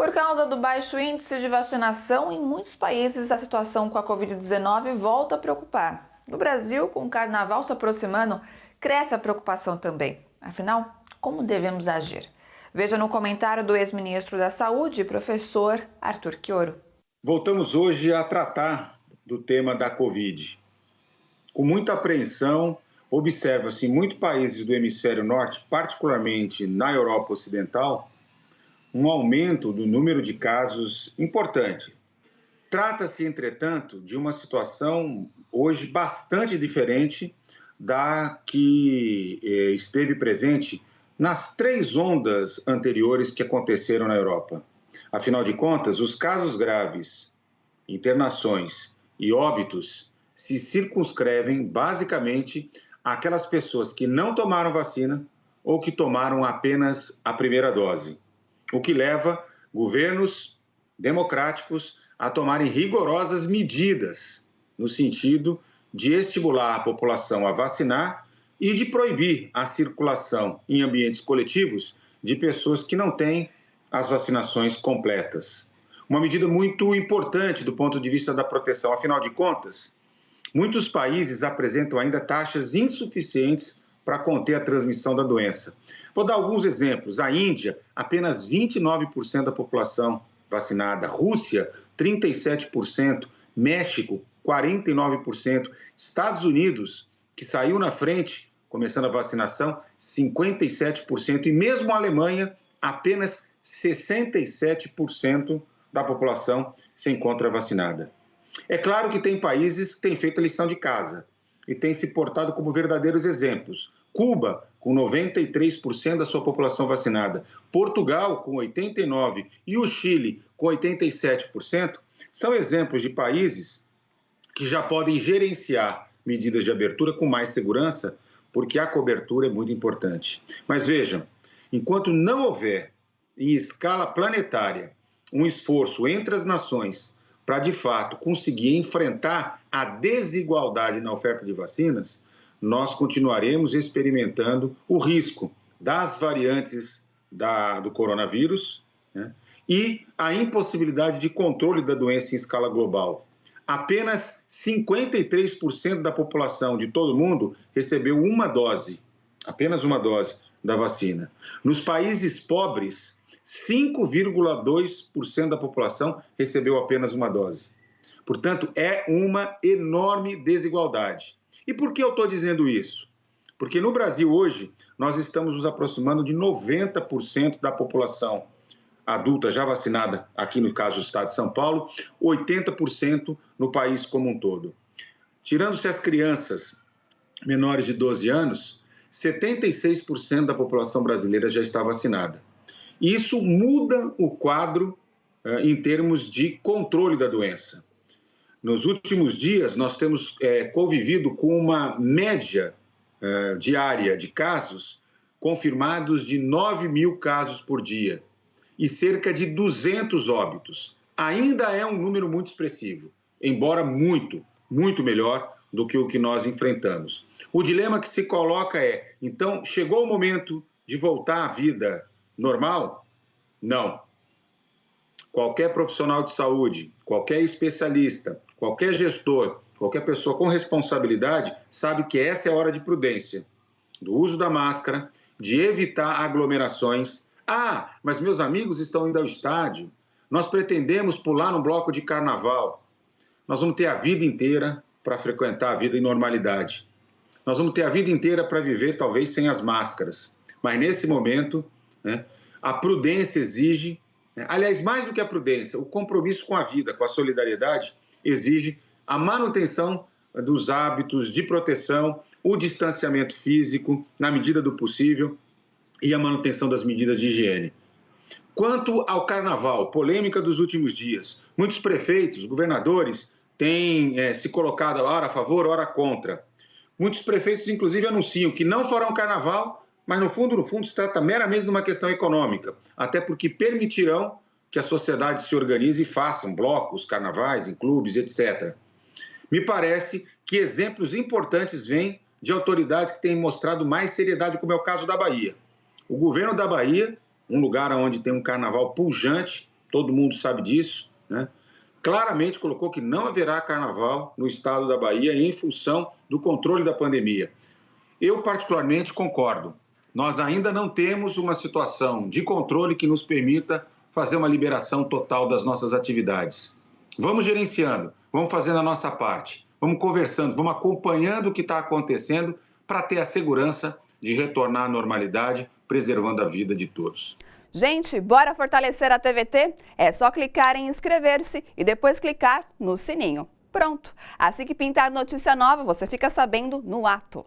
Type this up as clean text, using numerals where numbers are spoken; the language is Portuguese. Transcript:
Por causa do baixo índice de vacinação, em muitos países a situação com a Covid-19 volta a preocupar. No Brasil, com o carnaval se aproximando, cresce a preocupação também. Afinal, como devemos agir? Veja no comentário do ex-ministro da Saúde, professor Arthur Quioro. Voltamos hoje a tratar do tema da Covid. Com muita apreensão, observa-se em muitos países do hemisfério norte, particularmente na Europa Ocidental, um aumento do número de casos importante. Trata-se, entretanto, de uma situação hoje bastante diferente da que esteve presente nas 3 ondas anteriores que aconteceram na Europa. Afinal de contas, os casos graves, internações e óbitos se circunscrevem basicamente àquelas pessoas que não tomaram vacina ou que tomaram apenas a primeira dose, o que leva governos democráticos a tomarem rigorosas medidas no sentido de estimular a população a vacinar e de proibir a circulação em ambientes coletivos de pessoas que não têm as vacinações completas. Uma medida muito importante do ponto de vista da proteção. Afinal de contas, muitos países apresentam ainda taxas insuficientes para conter a transmissão da doença. Vou dar alguns exemplos. A Índia, apenas 29% da população vacinada. Rússia, 37%. México, 49%. Estados Unidos, que saiu na frente, começando a vacinação, 57%. E mesmo a Alemanha, apenas 67% da população se encontra vacinada. É claro que tem países que têm feito a lição de casa e têm se portado como verdadeiros exemplos. Cuba, com 93% da sua população vacinada, Portugal, com 89%, e o Chile, com 87%, são exemplos de países que já podem gerenciar medidas de abertura com mais segurança, porque a cobertura é muito importante. Mas vejam, enquanto não houver, em escala planetária, um esforço entre as nações para, de fato, conseguir enfrentar a desigualdade na oferta de vacinas, nós continuaremos experimentando o risco das variantes do coronavírus, né, e a impossibilidade de controle da doença em escala global. Apenas 53% da população de todo mundo recebeu apenas uma dose da vacina. Nos países pobres, 5,2% da população recebeu apenas uma dose. Portanto, é uma enorme desigualdade. E por que eu estou dizendo isso? Porque no Brasil hoje, nós estamos nos aproximando de 90% da população adulta já vacinada, aqui no caso do estado de São Paulo, 80% no país como um todo. Tirando-se as crianças menores de 12 anos, 76% da população brasileira já está vacinada. E isso muda o quadro em termos de controle da doença. Nos últimos dias, nós temos convivido com uma média diária de casos confirmados de 9 mil casos por dia e cerca de 200 óbitos. Ainda é um número muito expressivo, embora muito, muito melhor do que o que nós enfrentamos. O dilema que se coloca é, então, chegou o momento de voltar à vida normal? Não. Qualquer profissional de saúde, qualquer especialista, qualquer gestor, qualquer pessoa com responsabilidade sabe que essa é a hora de prudência, do uso da máscara, de evitar aglomerações. Ah, mas meus amigos estão indo ao estádio, nós pretendemos pular no bloco de carnaval. Nós vamos ter a vida inteira para frequentar a vida em normalidade. Nós vamos ter a vida inteira para viver talvez sem as máscaras. Mas nesse momento, né, a prudência exige, aliás, mais do que a prudência, o compromisso com a vida, com a solidariedade, exige a manutenção dos hábitos de proteção, o distanciamento físico, na medida do possível, e a manutenção das medidas de higiene. Quanto ao carnaval, polêmica dos últimos dias, muitos prefeitos, governadores, têm se colocado ora a favor, ora contra. Muitos prefeitos, inclusive, anunciam que não farão carnaval, mas no fundo, se trata meramente de uma questão econômica, até porque permitirão que a sociedade se organize e façam blocos, carnavais, em clubes, etc. Me parece que exemplos importantes vêm de autoridades que têm mostrado mais seriedade, como é o caso da Bahia. O governo da Bahia, um lugar onde tem um carnaval pujante, todo mundo sabe disso, né? Claramente colocou que não haverá carnaval no estado da Bahia em função do controle da pandemia. Eu, particularmente, concordo. Nós ainda não temos uma situação de controle que nos permita fazer uma liberação total das nossas atividades. Vamos gerenciando, vamos fazendo a nossa parte, vamos conversando, vamos acompanhando o que está acontecendo para ter a segurança de retornar à normalidade, preservando a vida de todos. Gente, bora fortalecer a TVT? É só clicar em inscrever-se e depois clicar no sininho. Pronto! Assim que pintar notícia nova, você fica sabendo no ato.